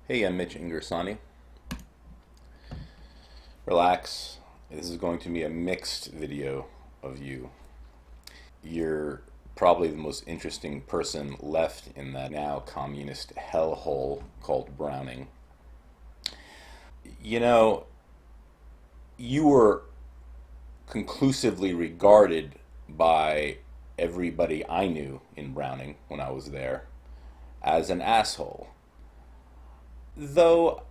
Hey, I'm INGRISANI. Relax. This is going to be a mixed video of you. You're probably the most interesting person left in that now communist hellhole called Browning. You know, you were conclusively regarded by everybody I knew in Browning when I was there as an asshole. Though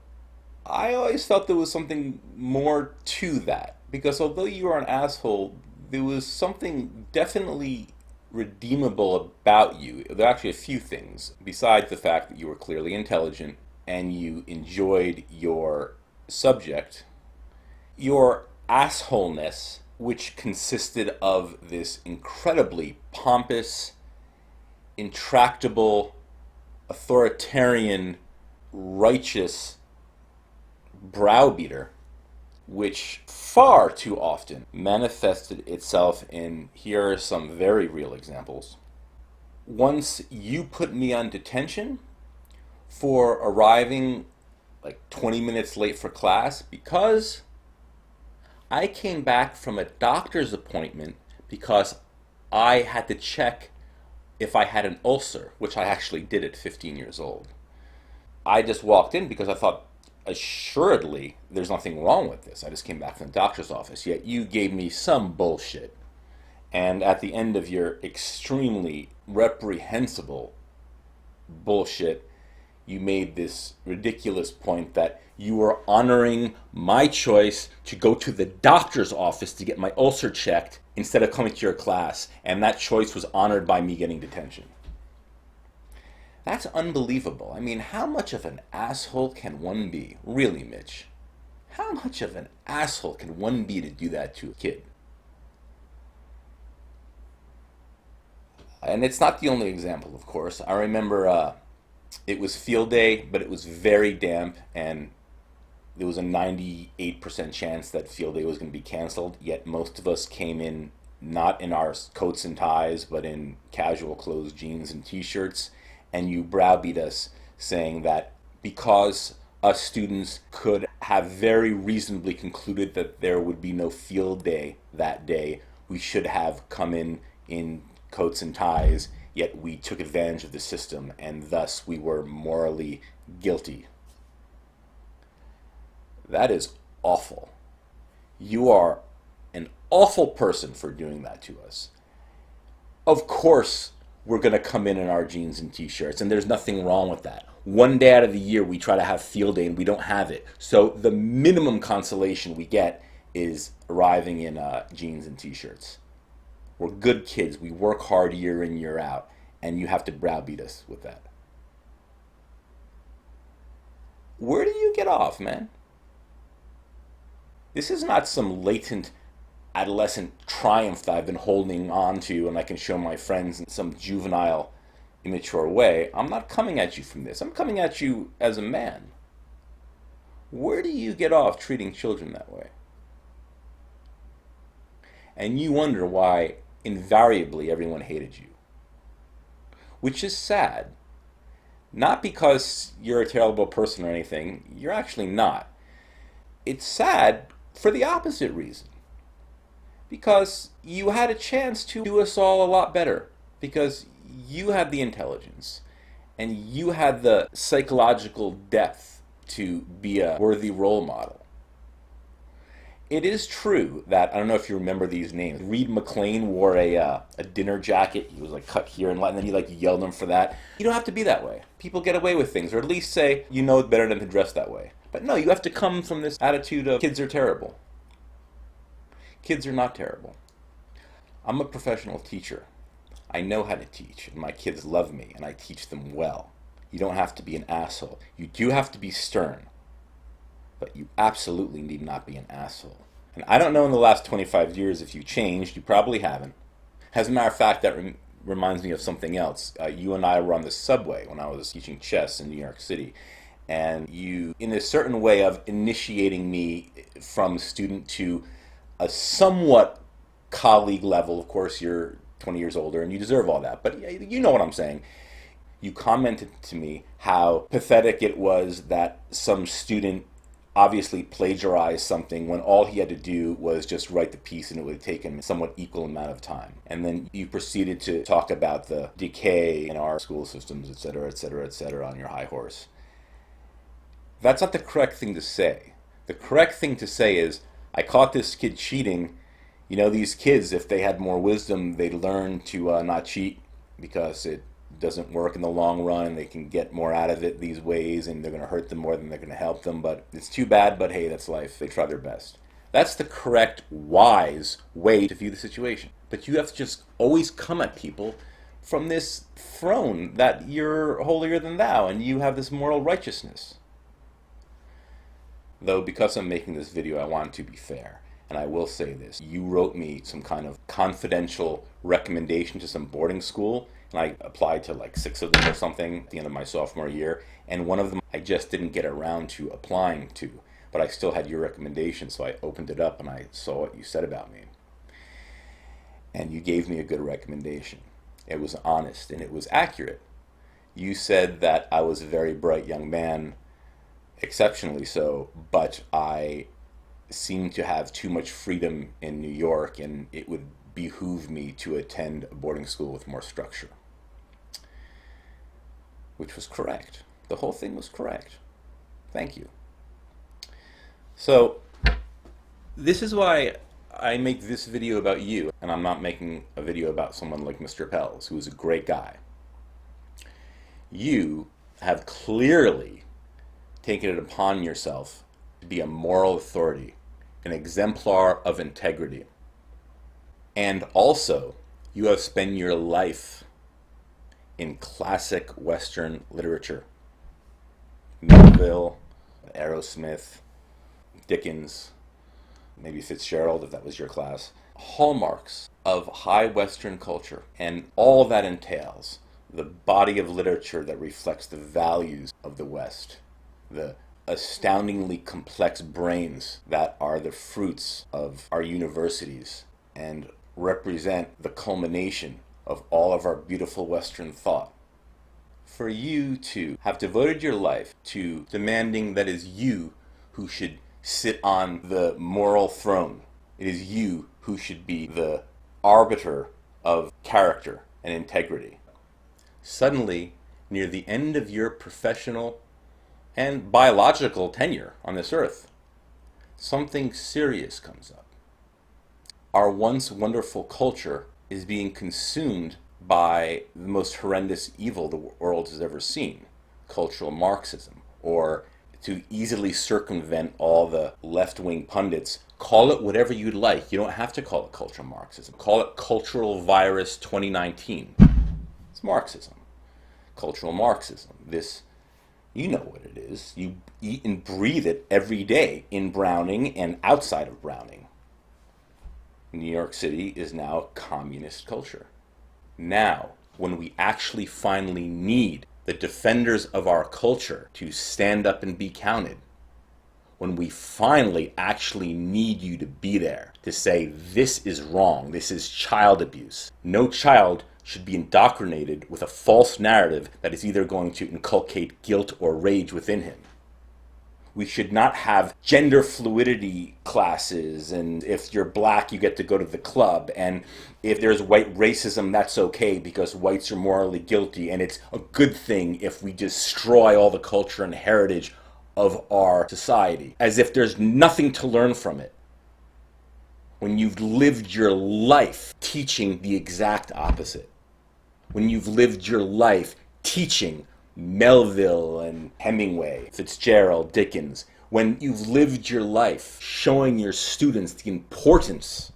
I always felt there was something more to that. Because although you are an asshole, there was something definitely redeemable about you. There are actually a few things, besides the fact that you were clearly intelligent and you enjoyed your subject. Your assholeness, which consisted of this incredibly pompous, intractable, authoritarian, righteous browbeater, which far too often manifested itself in, here are some very real examples. Once you put me on detention for arriving like 20 minutes late for class because I came back from a doctor's appointment because I had to check if I had an ulcer, which I actually did at 15 years old. I just walked in because I thought, assuredly, there's nothing wrong with this. I just came back from the doctor's office. Yet you gave me some bullshit. And at the end of your extremely reprehensible bullshit, you made this ridiculous point that you were honoring my choice to go to the doctor's office to get my ulcer checked instead of coming to your class. And that choice was honored by me getting detention. That's unbelievable. I mean, how much of an asshole can one be? Really, Mitch? How much of an asshole can one be to do that to a kid? And it's not the only example, of course. I remember it was field day, but it was very damp, and there was a 98% chance that field day was going to be canceled, yet most of us came in not in our coats and ties, but in casual clothes, jeans, and t-shirts, and you browbeat us saying that because us students could have very reasonably concluded that there would be no field day that day, we should have come in coats and ties, yet we took advantage of the system, and thus we were morally guilty. That is awful. You are an awful person for doing that to us. Of course, we're going to come in our jeans and t-shirts, and there's nothing wrong with that. One day out of the year, we try to have field day, and we don't have it. So the minimum consolation we get is arriving in jeans and t-shirts. We're good kids. We work hard year in, year out, and you have to browbeat us with that. Where do you get off, man? This is not some latent adolescent triumph that I've been holding on to and I can show my friends in some juvenile, immature way. I'm not coming at you from this. I'm coming at you as a man. Where do you get off treating children that way? And you wonder why invariably everyone hated you. Which is sad. Not because you're a terrible person or anything. You're actually not. It's sad for the opposite reason. Because you had a chance to do us all a lot better. Because you had the intelligence. And you had the psychological depth to be a worthy role model. It is true that, I don't know if you remember these names, Reed McLean wore a dinner jacket. He was like cut here and then he like yelled at him for that. You don't have to be that way. People get away with things, or at least say you know better than to dress that way. But no, you have to come from this attitude of kids are terrible. Kids are not terrible. I'm a professional teacher. I know how to teach, and my kids love me, and I teach them well. You don't have to be an asshole. You do have to be stern, but you absolutely need not be an asshole. And I don't know in the last 25 years if you changed. You probably haven't. As a matter of fact, that reminds me of something else. You and I were on the subway when I was teaching chess in New York City. And you, in a certain way of initiating me from student to a somewhat colleague level, of course, you're 20 years older and you deserve all that. But you know what I'm saying. You commented to me how pathetic it was that some student obviously plagiarized something when all he had to do was just write the piece and it would have taken a somewhat equal amount of time. And then you proceeded to talk about the decay in our school systems, et cetera, et cetera, et cetera, on your high horse. That's not the correct thing to say. The correct thing to say is, I caught this kid cheating. You know, these kids, if they had more wisdom, they'd learn to not cheat because it doesn't work in the long run. They can get more out of it these ways, and they're going to hurt them more than they're going to help them. But it's too bad, but hey, that's life. They try their best. That's the correct, wise way to view the situation. But you have to just always come at people from this throne that you're holier than thou, and you have this moral righteousness. Though, because I'm making this video, I want to be fair. And I will say this. You wrote me some kind of confidential recommendation to some boarding school, and I applied to like 6 of them or something at the end of my sophomore year, and one of them I just didn't get around to applying to. But I still had your recommendation, so I opened it up and I saw what you said about me. And you gave me a good recommendation. It was honest and it was accurate. You said that I was a very bright young man, exceptionally so, but I seemed to have too much freedom in New York, and it would behoove me to attend a boarding school with more structure. Which was correct. The whole thing was correct. Thank you. So, this is why I make this video about you, and I'm not making a video about someone like Mr. Pels, who is a great guy. You have clearly taken it upon yourself to be a moral authority, an exemplar of integrity. And also, you have spent your life in classic Western literature. Melville, Aerosmith, Dickens, maybe Fitzgerald if that was your class. Hallmarks of high Western culture, and all that entails, the body of literature that reflects the values of the West, the astoundingly complex brains that are the fruits of our universities and represent the culmination of all of our beautiful Western thought. For you to have devoted your life to demanding that it is you who should sit on the moral throne, it is you who should be the arbiter of character and integrity. Suddenly, near the end of your professional and biological tenure on this earth, something serious comes up. Our once wonderful culture is being consumed by the most horrendous evil the world has ever seen, cultural Marxism, or to easily circumvent all the left-wing pundits, call it whatever you'd like. You don't have to call it cultural Marxism. Call it Cultural Virus 2019. It's Marxism. Cultural Marxism. This, you know what it is. You eat and breathe it every day in Browning and outside of Browning. New York City is now communist culture. Now, when we actually finally need the defenders of our culture to stand up and be counted, when we finally actually need you to be there to say this is wrong, this is child abuse. No child should be indoctrinated with a false narrative that is either going to inculcate guilt or rage within him. We should not have gender fluidity classes, and if you're black, you get to go to the club, and if there's white racism, that's okay because whites are morally guilty, and it's a good thing if we destroy all the culture and heritage of our society, as if there's nothing to learn from it, when you've lived your life teaching the exact opposite, when you've lived your life teaching Melville and Hemingway, Fitzgerald, Dickens, when you've lived your life showing your students the importance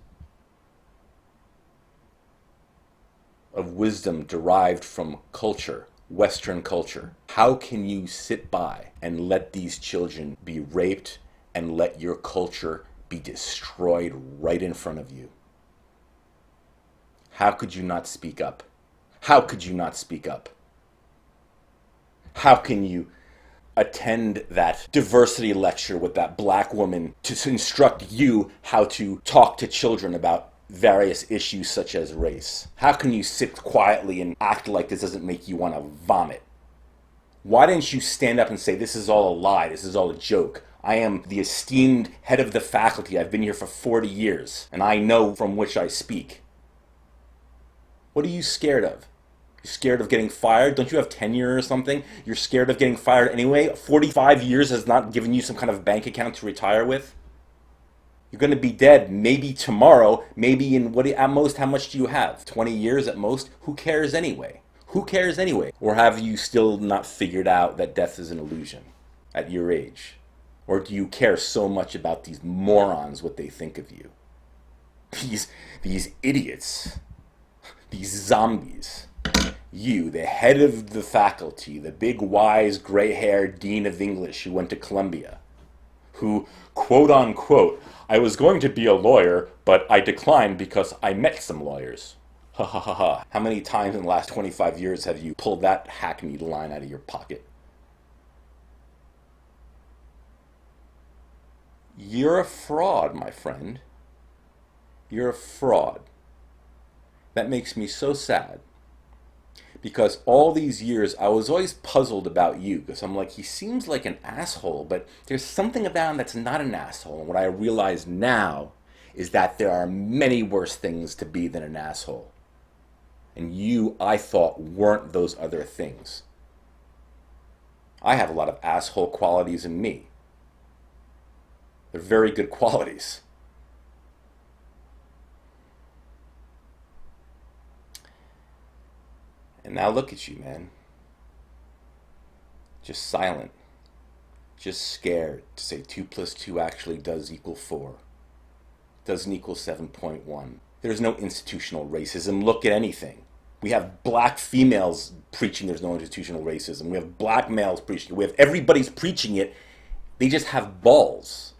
of wisdom derived from culture, Western culture. How can you sit by and let these children be raped and let your culture be destroyed right in front of you? How could you not speak up? How could you not speak up? How can you attend that diversity lecture with that black woman to instruct you how to talk to children about various issues such as race? How can you sit quietly and act like this doesn't make you want to vomit? Why didn't you stand up and say, this is all a lie, this is all a joke? I am the esteemed head of the faculty. I've been here for 40 years, and I know from which I speak. What are you scared of? You're scared of getting fired? Don't you have tenure or something? You're scared of getting fired anyway? 45 years has not given you some kind of bank account to retire with? You're going to be dead maybe tomorrow, maybe in at most, how much do you have? 20 years at most? Who cares anyway? Who cares anyway? Or have you still not figured out that death is an illusion at your age? Or do you care so much about these morons, what they think of you? These idiots, these zombies. You, the head of the faculty, the big wise gray-haired dean of English who went to Columbia, who, quote unquote, I was going to be a lawyer, but I declined because I met some lawyers. Ha ha ha ha. How many times in the last 25 years have you pulled that hackneyed line out of your pocket? You're a fraud, my friend. You're a fraud. That makes me so sad. Because all these years, I was always puzzled about you. Because I'm like, he seems like an asshole, but there's something about him that's not an asshole. And what I realize now is that there are many worse things to be than an asshole. And you, I thought, weren't those other things. I have a lot of asshole qualities in me. They're very good qualities. And now look at you, man. Just silent. Just scared to say 2 plus 2 actually does equal 4. Doesn't equal 7.1. There's no institutional racism. Look at anything. We have black females preaching there's no institutional racism. We have black males preaching it. We have everybody's preaching it. They just have balls.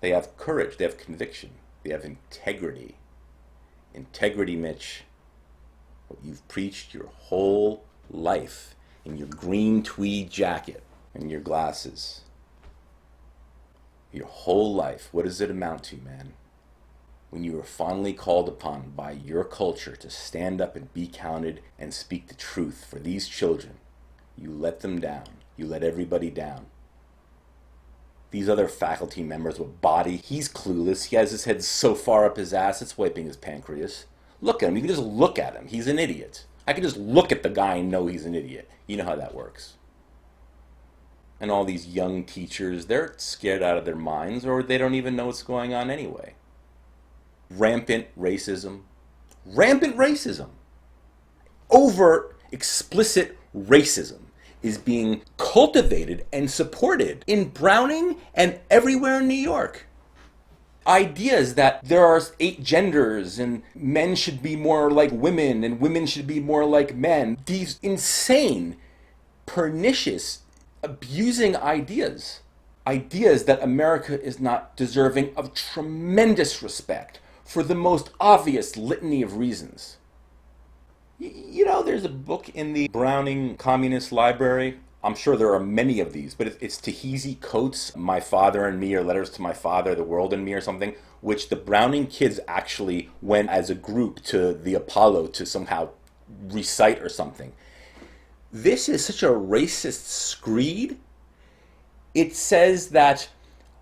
They have courage. They have conviction. They have integrity. Integrity, Mitch. What you've preached your whole life in your green tweed jacket and your glasses. Your whole life. What does it amount to, man? When you were finally called upon by your culture to stand up and be counted and speak the truth for these children, you let them down. You let everybody down. These other faculty members with body, he's clueless. He has his head so far up his ass, it's wiping his pancreas. Look at him. You can just look at him. He's an idiot. I can just look at the guy and know he's an idiot. You know how that works. And all these young teachers, they're scared out of their minds, or they don't even know what's going on anyway. Rampant racism. Rampant racism. Overt, explicit racism is being cultivated and supported in Browning and everywhere in New York. Ideas that there are 8 genders and men should be more like women and women should be more like men. These insane, pernicious, abusing ideas. Ideas that America is not deserving of tremendous respect for the most obvious litany of reasons. You know, there's a book in the Browning Communist Library. I'm sure there are many of these, but it's Ta-Nehisi Coates' My Father and Me, or Letters to My Father, The World and Me, or something, which the Browning kids actually went as a group to the Apollo to somehow recite or something. This is such a racist screed. It says that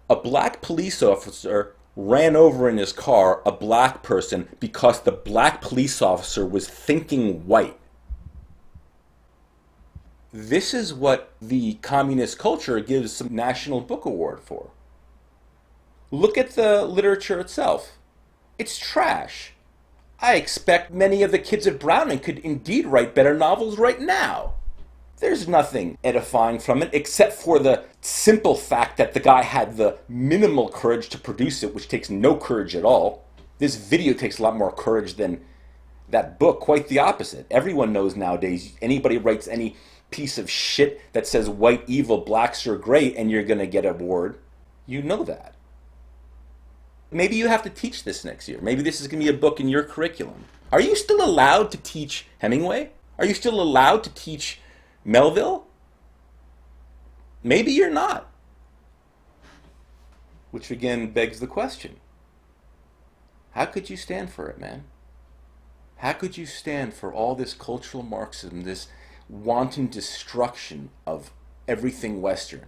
a black police officer ran over in his car a black person because the black police officer was thinking white. This is what the communist culture gives some National Book Award for. Look at the literature itself. It's trash. I expect many of the kids at Browning could indeed write better novels right now. There's nothing edifying from it except for the simple fact that the guy had the minimal courage to produce it, which takes no courage at all. This video takes a lot more courage than that book. Quite the opposite. Everyone knows nowadays, anybody writes any piece of shit that says white evil, blacks are great, and you're going to get an award. You know that. Maybe you have to teach this next year. Maybe this is going to be a book in your curriculum. Are you still allowed to teach Hemingway? Are you still allowed to teach Melville? Maybe you're not. Which again begs the question. How could you stand for it, man? How could you stand for all this cultural Marxism, this wanton destruction of everything Western?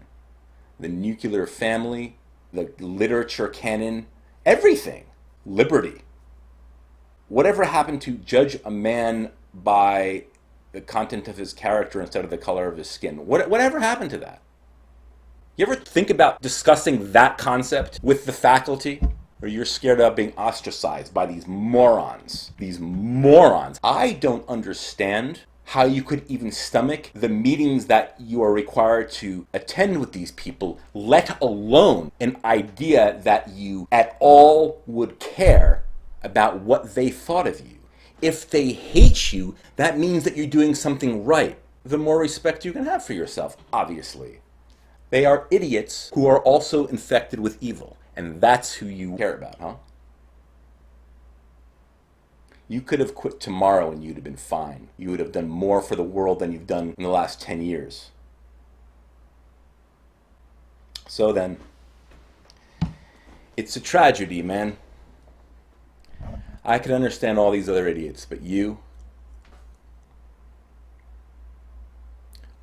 The nuclear family, the literature canon, everything. Liberty. Whatever happened to judge a man by the content of his character instead of the color of his skin? Whatever happened to that? You ever think about discussing that concept with the faculty? Or you're scared of being ostracized by these morons? These morons. I don't understand how you could even stomach the meetings that you are required to attend with these people, let alone an idea that you at all would care about what they thought of you. If they hate you, that means that you're doing something right. The more respect you can have for yourself, obviously. They are idiots who are also infected with evil. And that's who you care about, huh? You could have quit tomorrow and you'd have been fine. You would have done more for the world than you've done in the last 10 years. So then, it's a tragedy, man. I could understand all these other idiots, but you?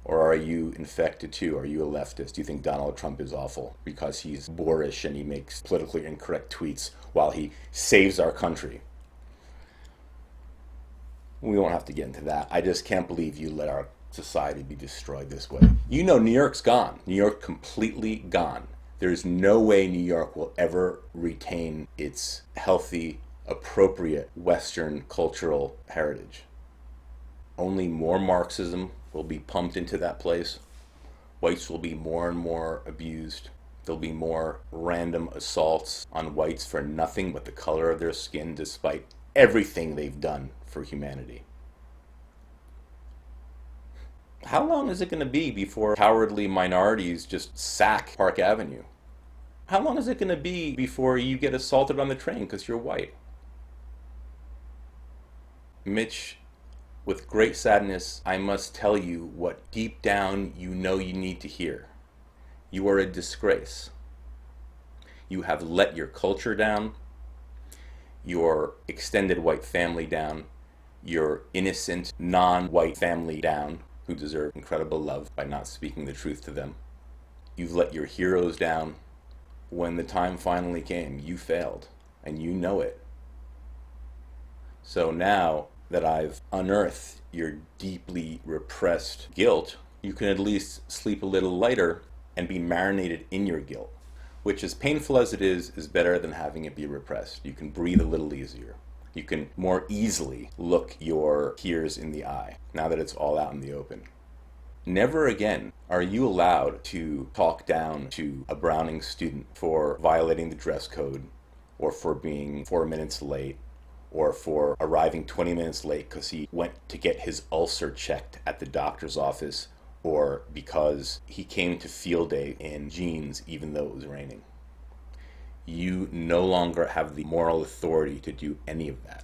Or are you infected too? Are you a leftist? Do you think Donald Trump is awful because he's boorish and he makes politically incorrect tweets while he saves our country? We won't have to get into that. I just can't believe you let our society be destroyed this way. You know New York's gone. New York completely gone. There's no way New York will ever retain its healthy, appropriate Western cultural heritage. Only more Marxism will be pumped into that place. Whites will be more and more abused. There'll be more random assaults on whites for nothing but the color of their skin, despite everything they've done for humanity. How long is it going to be before cowardly minorities just sack Park Avenue? How long is it going to be before you get assaulted on the train because you're white? Mitch, with great sadness, I must tell you what deep down you know you need to hear. You are a disgrace. You have let your culture down, your extended white family down, your innocent non-white family down, who deserve incredible love by not speaking the truth to them. You've let your heroes down. When the time finally came, you failed, and you know it. So now that I've unearthed your deeply repressed guilt, you can at least sleep a little lighter and be marinated in your guilt, which, as painful as it is better than having it be repressed. You can breathe a little easier. You can more easily look your peers in the eye now that it's all out in the open. Never again are you allowed to talk down to a Browning student for violating the dress code, or for being 4 minutes late, or for arriving 20 minutes late because he went to get his ulcer checked at the doctor's office, or because he came to field day in jeans even though it was raining. You no longer have the moral authority to do any of that.